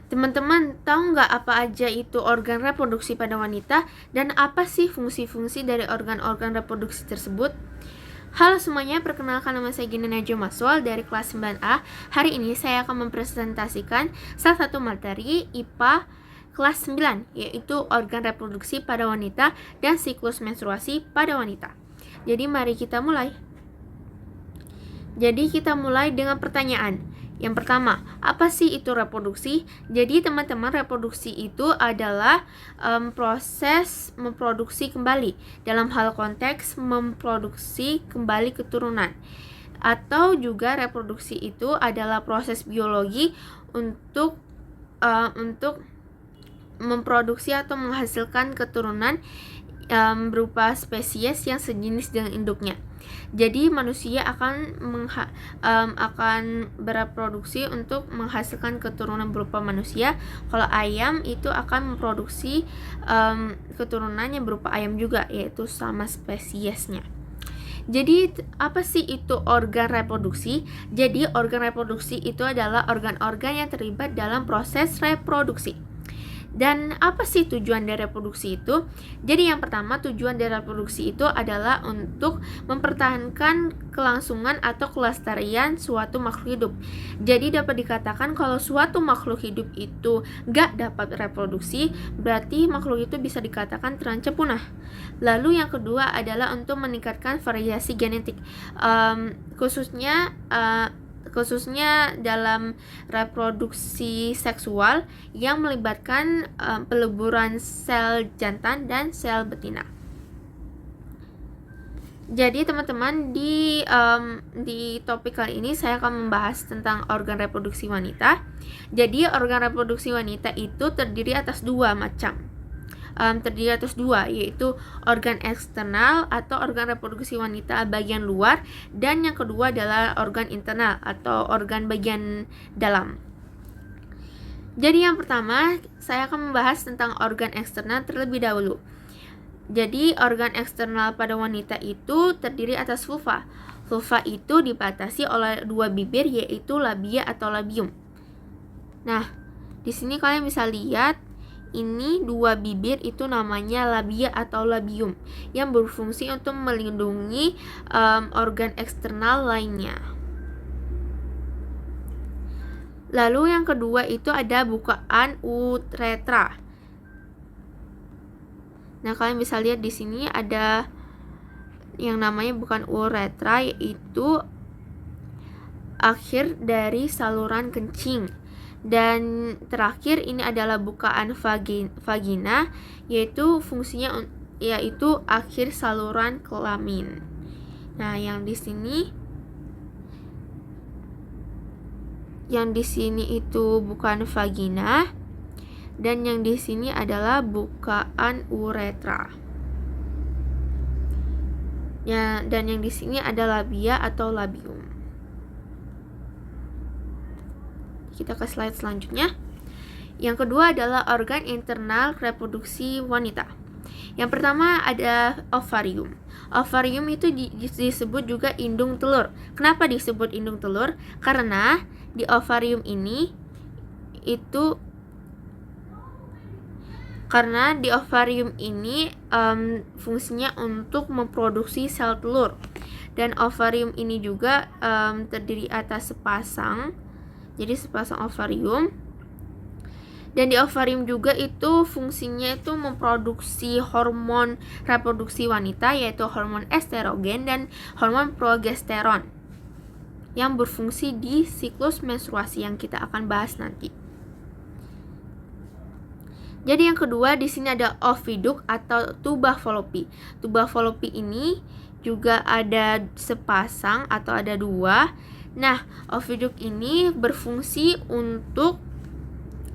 Teman-teman tahu nggak apa aja itu organ reproduksi pada wanita dan apa sih fungsi-fungsi dari organ-organ reproduksi tersebut? Halo semuanya, perkenalkan nama saya Gina Najwa Maswal dari kelas 9A. Hari ini saya akan mempresentasikan salah satu materi IPA kelas 9, yaitu organ reproduksi pada wanita dan siklus menstruasi pada wanita. Jadi mari kita mulai. Jadi kita mulai dengan pertanyaan. Yang pertama, apa sih itu reproduksi? Jadi teman-teman, reproduksi itu adalah proses memproduksi kembali. Dalam hal konteks memproduksi kembali keturunan. Atau juga reproduksi itu adalah proses biologi untuk memproduksi atau menghasilkan keturunan berupa spesies yang sejenis dengan induknya. Jadi manusia akan bereproduksi untuk menghasilkan keturunan berupa manusia. Kalau ayam itu akan memproduksi keturunan yang berupa ayam juga, yaitu sama spesiesnya. Jadi apa sih itu organ reproduksi? Jadi organ reproduksi itu adalah organ-organ yang terlibat dalam proses reproduksi. Dan apa sih tujuan dari reproduksi itu? Jadi yang pertama, tujuan dari reproduksi itu adalah untuk mempertahankan kelangsungan atau kelestarian suatu makhluk hidup. Jadi dapat dikatakan kalau suatu makhluk hidup itu gak dapat reproduksi, berarti makhluk itu bisa dikatakan terancam punah. Lalu yang kedua adalah untuk meningkatkan variasi genetik, khususnya dalam reproduksi seksual yang melibatkan peleburan sel jantan dan sel betina. Jadi teman-teman, di topik kali ini saya akan membahas tentang organ reproduksi wanita. Jadi organ reproduksi wanita itu terdiri atas dua, yaitu organ eksternal atau organ reproduksi wanita bagian luar, dan yang kedua adalah organ internal atau organ bagian dalam. Jadi yang pertama, saya akan membahas tentang organ eksternal terlebih dahulu. Jadi organ eksternal pada wanita itu terdiri atas vulva. Vulva itu dibatasi oleh dua bibir, yaitu labia atau labium. Nah, di sini kalian bisa lihat ini dua bibir itu namanya labia atau labium yang berfungsi untuk melindungi organ eksternal lainnya. Lalu yang kedua itu ada bukaan uretra. Nah, kalian bisa lihat di sini ada yang namanya bukaan uretra, yaitu akhir dari saluran kencing. Dan terakhir ini adalah bukaan vagina, yaitu fungsinya yaitu akhir saluran kelamin. Nah, yang di sini itu bukan vagina, dan yang di sini adalah bukaan uretra. Ya, dan yang di sini ada labia atau labium. Kita ke slide selanjutnya. Yang kedua adalah organ internal reproduksi wanita. Yang pertama ada ovarium. Ovarium itu disebut juga indung telur. Kenapa disebut indung telur? Karena di ovarium ini fungsinya untuk memproduksi sel telur. Dan ovarium ini juga terdiri atas sepasang. Jadi sepasang ovarium. Dan di ovarium juga itu fungsinya itu memproduksi hormon reproduksi wanita, yaitu hormon estrogen dan hormon progesteron yang berfungsi di siklus menstruasi yang kita akan bahas nanti. Jadi yang kedua di sini ada oviduk atau tuba Fallopi. Tuba Fallopi ini juga ada sepasang atau ada dua. Nah, oviduk ini berfungsi untuk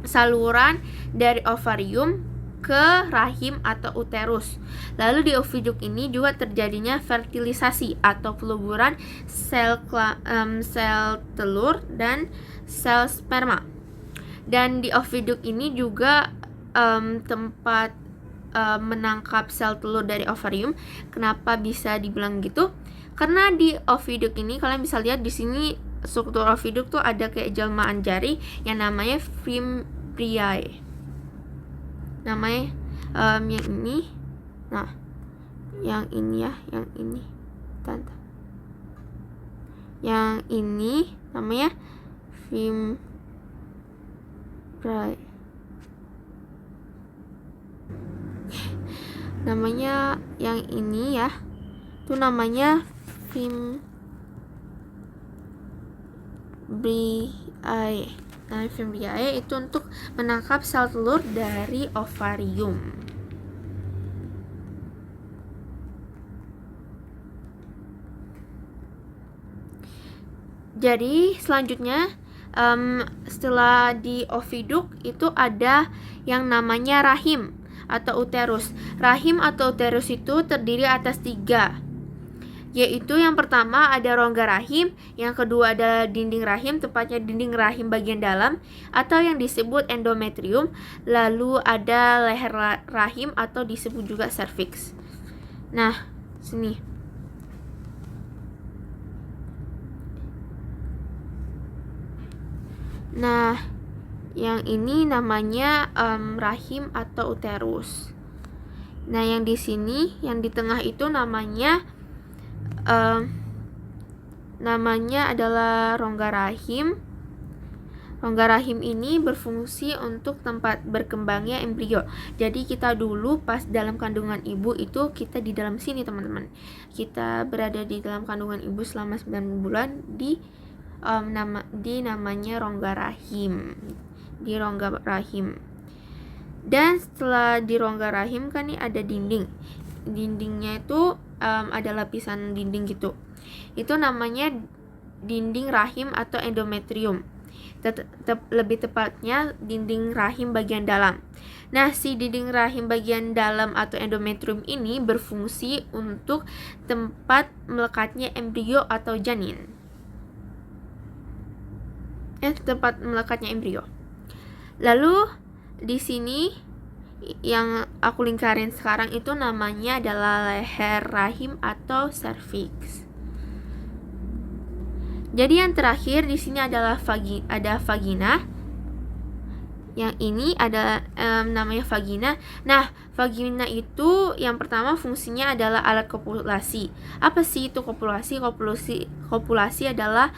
saluran dari ovarium ke rahim atau uterus. Lalu di oviduk ini juga terjadinya fertilisasi atau peleburan sel telur dan sel sperma. Dan di oviduk ini juga tempat menangkap sel telur dari ovarium. Kenapa bisa dibilang gitu? Karena di oviduk ini kalian bisa lihat di sini struktur oviduk tuh ada kayak jelmaan jari yang namanya fimbriae. Namanya yang ini. Nah, yang ini ya, yang ini. Tante. Yang ini namanya fimbriae. Namanya yang ini ya, itu namanya fimbriae. Nah, fimbriae itu untuk menangkap sel telur dari ovarium. Jadi selanjutnya setelah di oviduk itu ada yang namanya rahim atau uterus. Rahim atau uterus itu terdiri atas 3, yaitu yang pertama ada rongga rahim, yang kedua ada dinding rahim, tepatnya dinding rahim bagian dalam atau yang disebut endometrium, lalu ada leher rahim atau disebut juga cervix. Nah, sini. Nah, yang ini namanya rahim atau uterus. Nah, yang di sini, yang di tengah itu namanya adalah rongga rahim. Rongga rahim ini berfungsi untuk tempat berkembangnya embrio. Jadi kita dulu pas dalam kandungan ibu itu kita di dalam sini, teman-teman. Kita berada di dalam kandungan ibu selama 9 bulan di namanya rongga rahim. Di rongga rahim. Dan setelah di rongga rahim kan nih ada dinding. Dindingnya itu ada lapisan dinding gitu. Itu namanya dinding rahim atau endometrium. Lebih tepatnya dinding rahim bagian dalam. Nah, si dinding rahim bagian dalam atau endometrium ini berfungsi untuk tempat melekatnya embrio atau janin. Tempat melekatnya embrio. Lalu di sini yang aku lingkarin sekarang itu namanya adalah leher rahim atau cervix. Jadi yang terakhir di sini adalah ada vagina. Yang ini ada namanya vagina. Nah, vagina itu yang pertama fungsinya adalah alat kopulasi. Apa sih itu kopulasi? Kopulasi adalah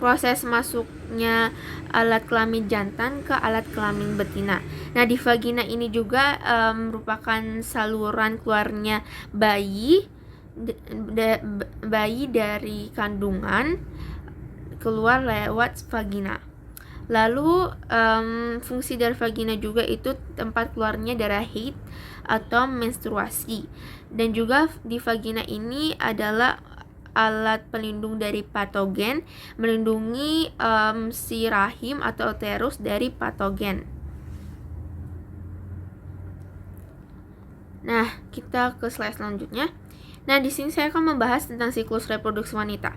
proses masuknya alat kelamin jantan ke alat kelamin betina. Nah, di vagina ini juga merupakan saluran keluarnya bayi dari kandungan keluar lewat vagina. Lalu fungsi dari vagina juga itu tempat keluarnya darah haid atau menstruasi. Dan juga di vagina ini adalah alat pelindung dari patogen, melindungi si rahim atau uterus dari patogen. Nah, kita ke slide selanjutnya. Nah, di sini saya akan membahas tentang siklus reproduksi wanita.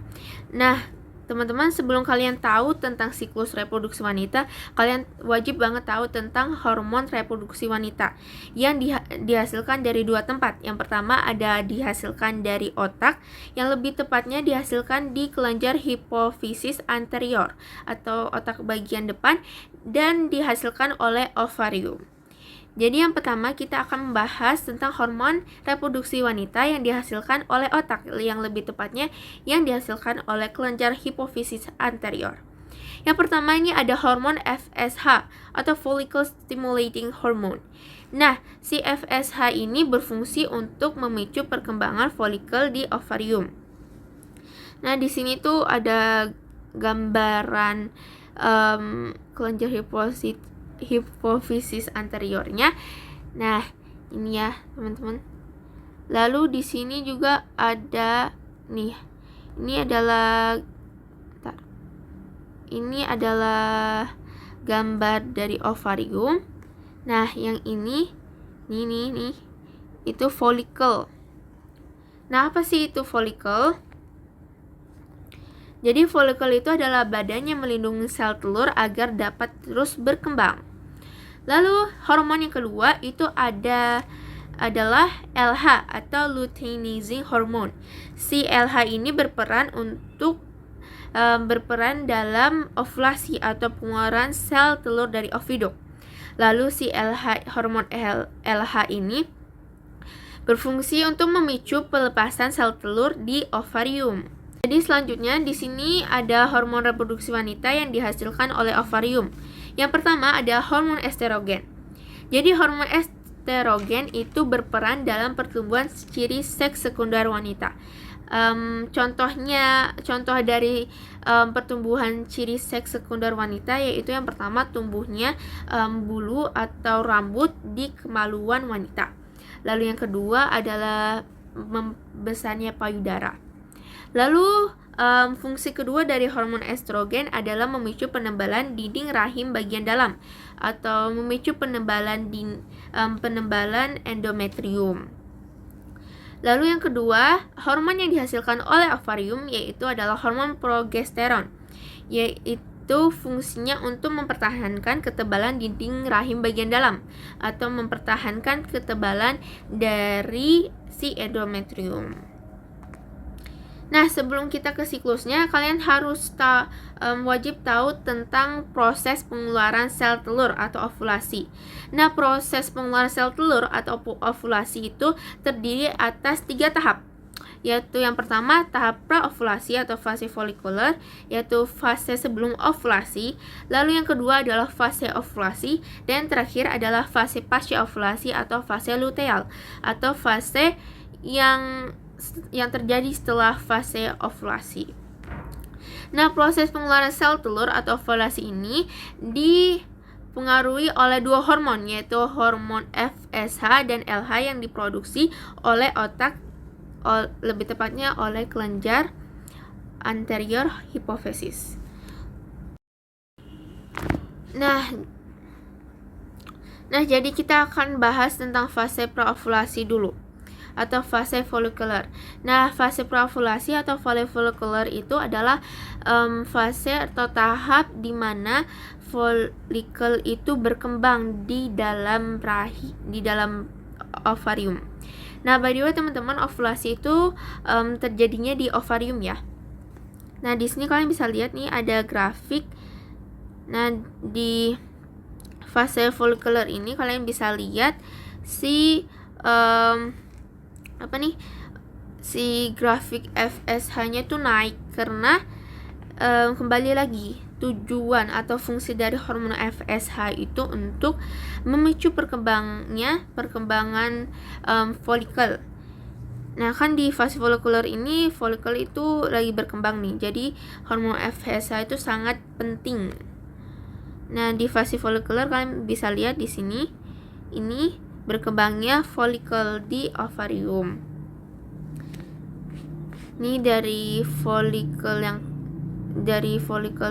Nah, teman-teman, sebelum kalian tahu tentang siklus reproduksi wanita, kalian wajib banget tahu tentang hormon reproduksi wanita yang dihasilkan dari 2 tempat. Yang pertama ada dihasilkan dari otak, yang lebih tepatnya dihasilkan di kelenjar hipofisis anterior atau otak bagian depan, dan dihasilkan oleh ovarium. Jadi yang pertama kita akan membahas tentang hormon reproduksi wanita yang dihasilkan oleh otak, yang lebih tepatnya yang dihasilkan oleh kelenjar hipofisis anterior. Yang pertama ini ada hormon FSH atau follicle stimulating hormone. Nah, si FSH ini berfungsi untuk memicu perkembangan folikel di ovarium. Nah, di sini tuh ada gambaran kelenjar hipofisis anteriornya. Nah, ini ya, teman-teman. Lalu di sini juga ada nih. Ini adalah gambar dari ovarium. Nah, yang ini itu folikel. Nah, apa sih itu folikel? Jadi folikel itu adalah badan yang melindungi sel telur agar dapat terus berkembang. Lalu hormon yang kedua itu adalah LH atau luteinizing hormone. Si LH ini berperan untuk berperan dalam ovulasi atau pengeluaran sel telur dari oviduk. Lalu si hormon LH ini berfungsi untuk memicu pelepasan sel telur di ovarium. Jadi selanjutnya di sini ada hormon reproduksi wanita yang dihasilkan oleh ovarium. Yang pertama ada hormon estrogen. Jadi hormon estrogen itu berperan dalam pertumbuhan ciri seks sekunder wanita. Contoh dari pertumbuhan ciri seks sekunder wanita yaitu yang pertama tumbuhnya bulu atau rambut di kemaluan wanita. Lalu yang kedua adalah membesarnya payudara. Lalu fungsi kedua dari hormon estrogen adalah memicu penebalan dinding rahim bagian dalam atau memicu penebalan endometrium. Lalu yang kedua, hormon yang dihasilkan oleh ovarium yaitu adalah hormon progesteron, yaitu fungsinya untuk mempertahankan ketebalan dinding rahim bagian dalam atau mempertahankan ketebalan dari si endometrium. Nah, sebelum kita ke siklusnya, kalian harus wajib tahu tentang proses pengeluaran sel telur atau ovulasi. Nah, proses pengeluaran sel telur atau ovulasi itu terdiri atas 3 tahap, yaitu yang pertama tahap praovulasi atau fase folikuler, yaitu fase sebelum ovulasi. Lalu yang kedua adalah fase ovulasi, dan terakhir adalah fase pasca ovulasi atau fase luteal atau fase yang terjadi setelah fase ovulasi. Nah, proses pengeluaran sel telur atau ovulasi ini dipengaruhi oleh 2 hormon, yaitu hormon FSH dan LH yang diproduksi oleh otak, lebih tepatnya oleh kelenjar anterior hipofisis. Nah, jadi kita akan bahas tentang fase praovulasi dulu atau fase folikuler. Nah, fase praovulasi atau fase folikuler itu adalah fase atau tahap di mana folikel itu berkembang di dalam ovarium. Nah, by the way teman-teman, ovulasi itu terjadinya di ovarium ya. Nah, di sini kalian bisa lihat nih ada grafik. Nah, di fase folikuler ini kalian bisa lihat si si grafik FSH-nya tuh naik karena kembali lagi tujuan atau fungsi dari hormon FSH itu untuk memicu perkembangan folikel. Nah, kan di fase folikuler ini folikel itu lagi berkembang nih. Jadi hormon FSH itu sangat penting. Nah, di fase folikuler kalian bisa lihat di sini ini berkembangnya folikel di ovarium. Ini dari folikel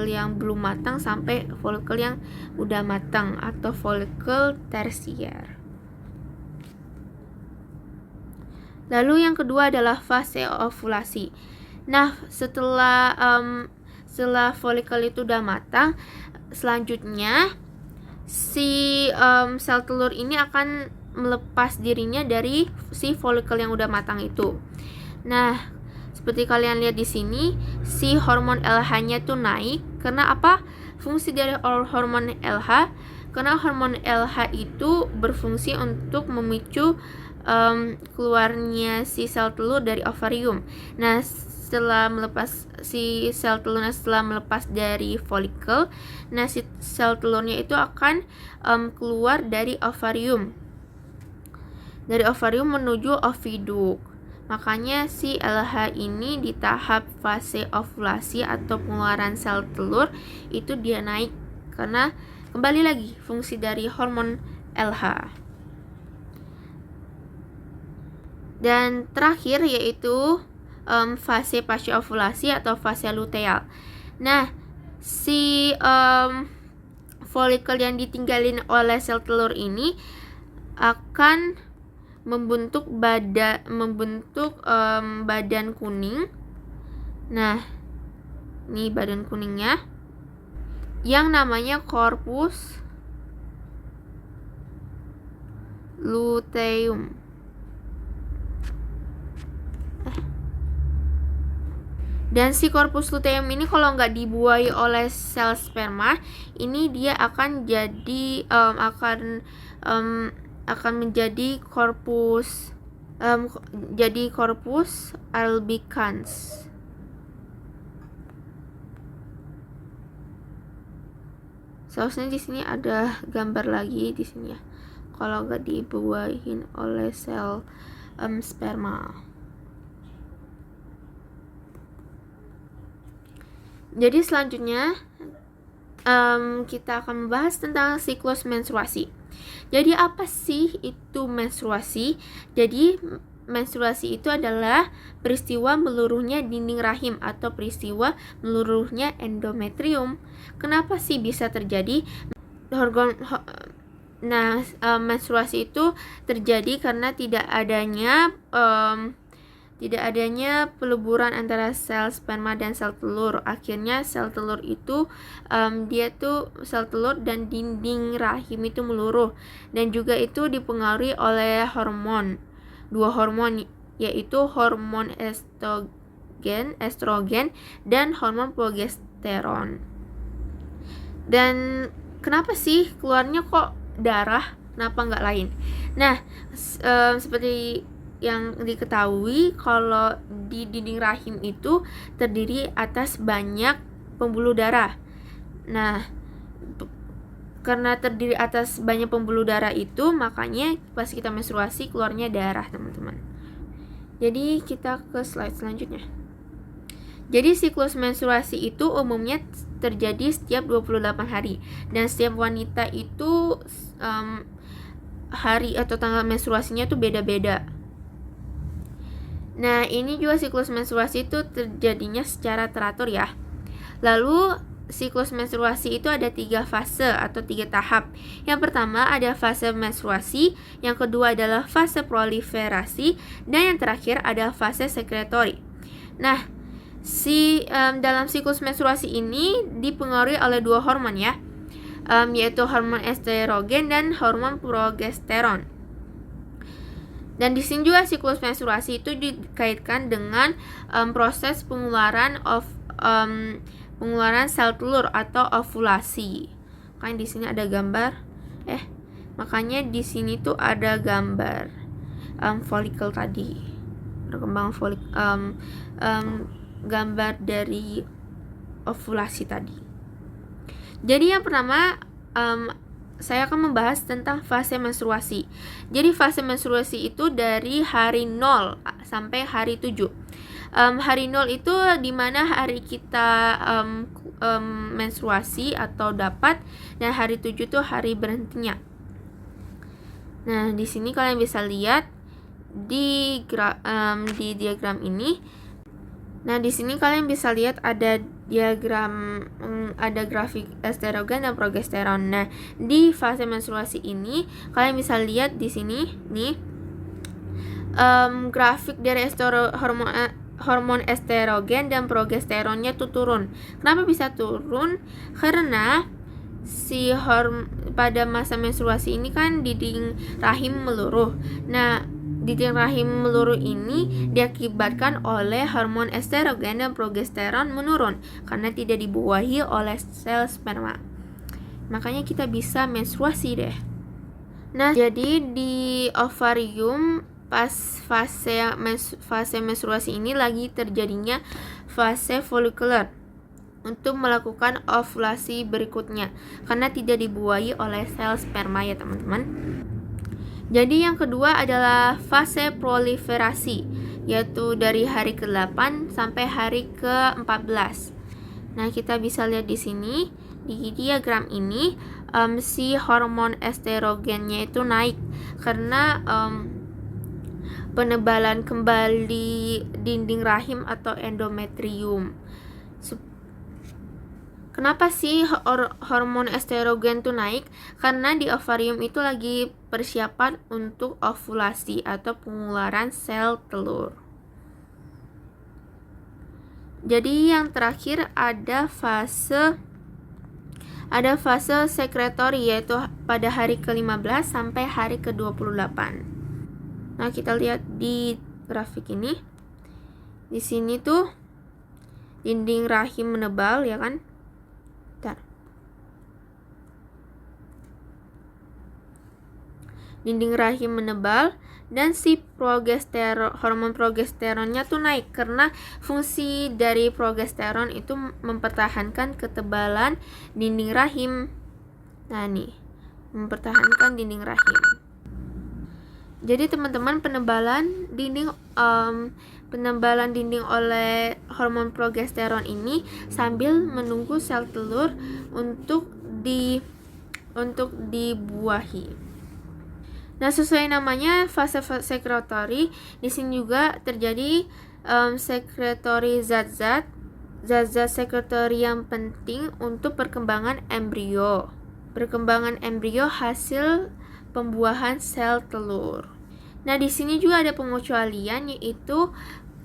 yang belum matang sampai folikel yang udah matang atau folikel tersier. Lalu yang kedua adalah fase ovulasi. Nah, setelah folikel itu udah matang, selanjutnya si sel telur ini akan melepas dirinya dari si folikel yang udah matang itu. Nah, seperti kalian lihat di sini, si hormon LH-nya tuh naik. Karena apa? Fungsi dari hormon LH, karena hormon LH itu berfungsi untuk memicu keluarnya si sel telur dari ovarium. Nah, setelah melepas dari folikel, nah si sel telurnya itu akan keluar dari ovarium. Dari ovarium menuju oviduk. Makanya si LH ini di tahap fase ovulasi atau pengeluaran sel telur itu dia naik karena kembali lagi fungsi dari hormon LH. Dan terakhir yaitu fase pasca ovulasi atau fase luteal. Nah, si folikel yang ditinggalin oleh sel telur ini akan membentuk badan kuning. Nah, ini badan kuningnya yang namanya corpus luteum. Dan si korpus luteum ini kalau nggak dibuahi oleh sel sperma, ini dia akan jadi akan menjadi korpus albicans. Seharusnya di sini ada gambar lagi di sini ya. Kalau nggak dibuahin oleh sel sperma. Jadi selanjutnya kita akan membahas tentang siklus menstruasi. Jadi apa sih itu menstruasi? Jadi menstruasi itu adalah peristiwa meluruhnya dinding rahim atau peristiwa meluruhnya endometrium. Kenapa sih bisa terjadi? Menstruasi itu terjadi karena tidak adanya peleburan antara sel sperma dan sel telur. Akhirnya sel telur itu sel telur dan dinding rahim itu meluruh, dan juga itu dipengaruhi oleh dua hormon, yaitu hormon estrogen dan hormon progesteron. Dan kenapa sih keluarnya kok darah, kenapa nggak lain? Nah, seperti yang diketahui, kalau di dinding rahim itu terdiri atas banyak pembuluh darah. Nah, karena terdiri atas banyak pembuluh darah itu, makanya pas kita menstruasi keluarnya darah, teman-teman. Jadi kita ke slide selanjutnya. Jadi siklus menstruasi itu umumnya terjadi setiap 28 hari, dan setiap wanita itu hari atau tanggal menstruasinya tuh beda-beda. Nah, ini juga siklus menstruasi itu terjadinya secara teratur ya. Lalu siklus menstruasi itu ada 3 fase atau 3 tahap. Yang pertama ada fase menstruasi, yang kedua adalah fase proliferasi, dan yang terakhir ada fase sekretori. Nah, dalam siklus menstruasi ini dipengaruhi oleh 2 hormon ya, yaitu hormon estrogen dan hormon progesteron. Dan di sini juga siklus menstruasi itu dikaitkan dengan proses pengularan sel telur atau ovulasi. Makanya di sini ada gambar. Makanya di sini tuh ada gambar folikel tadi, perkembangan gambar dari ovulasi tadi. Jadi yang pertama saya akan membahas tentang fase menstruasi. Jadi fase menstruasi itu dari hari 0 sampai hari 7. Hari 0 itu dimana hari kita menstruasi atau dapat, dan hari 7 itu hari berhentinya. Nah, di sini kalian bisa lihat di diagram ini. Nah, di sini kalian bisa lihat ada diagram, ada grafik estrogen dan progesteron. Nah, di fase menstruasi ini kalian bisa lihat di sini nih grafik dari hormon estrogen dan progesteronnya tuh turun. Kenapa bisa turun? Karena pada masa menstruasi ini kan dinding rahim meluruh. Nah, dinding rahim meluruh ini diakibatkan oleh hormon estrogen dan progesteron menurun karena tidak dibuahi oleh sel sperma. Makanya kita bisa menstruasi deh. Nah, jadi di ovarium pas fase menstruasi ini lagi terjadinya fase folikuler untuk melakukan ovulasi berikutnya karena tidak dibuahi oleh sel sperma ya teman-teman. Jadi yang kedua adalah fase proliferasi, yaitu dari hari ke-8 sampai hari ke-14. Nah, kita bisa lihat di sini di diagram ini si hormon estrogennya itu naik karena penebalan kembali dinding rahim atau endometrium. Kenapa sih hormon estrogen tuh naik? Karena di ovarium itu lagi persiapan untuk ovulasi atau pengularan sel telur. Jadi yang terakhir ada fase sekretori, yaitu pada hari ke-15 sampai hari ke-28. Nah, kita lihat di grafik ini. Di sini tuh dinding rahim menebal, ya kan? Bentar. Dinding rahim menebal dan si hormon progesteronnya tuh naik karena fungsi dari progesteron itu mempertahankan ketebalan dinding rahim. Nah nih, mempertahankan dinding rahim. Jadi teman-teman, penebalan dinding oleh hormon progesteron ini sambil menunggu sel telur untuk dibuahi. Nah, sesuai namanya fase sekretory, di sini juga terjadi sekretory zat-zat sekretory yang penting untuk perkembangan embrio. Perkembangan embrio hasil pembuahan sel telur. Nah, di sini juga ada pengecualian, yaitu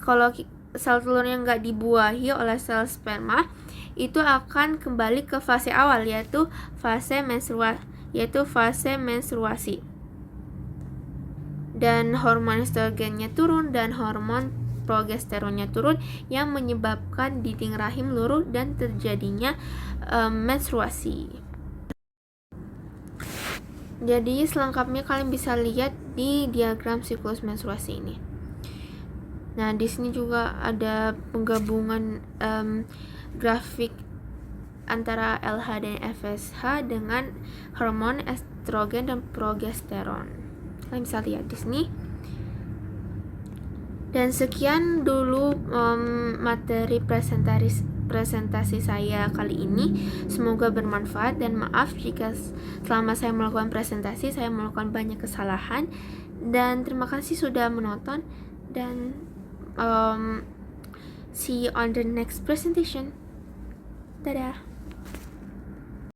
kalau sel telurnya nggak dibuahi oleh sel sperma, itu akan kembali ke fase awal, yaitu fase menstruasi. Dan hormon estrogennya turun dan hormon progesteronnya turun yang menyebabkan dinding rahim luruh dan terjadinya menstruasi. Jadi selengkapnya kalian bisa lihat di diagram siklus menstruasi ini. Nah, di sini juga ada penggabungan grafik antara LH dan FSH dengan hormon estrogen dan progesteron. Kalian bisa lihat di sini. Dan sekian dulu materi presentasi saya kali ini. Semoga bermanfaat dan maaf jika selama saya melakukan presentasi saya melakukan banyak kesalahan. Dan terima kasih sudah menonton dan see you on the next presentation. Dadah.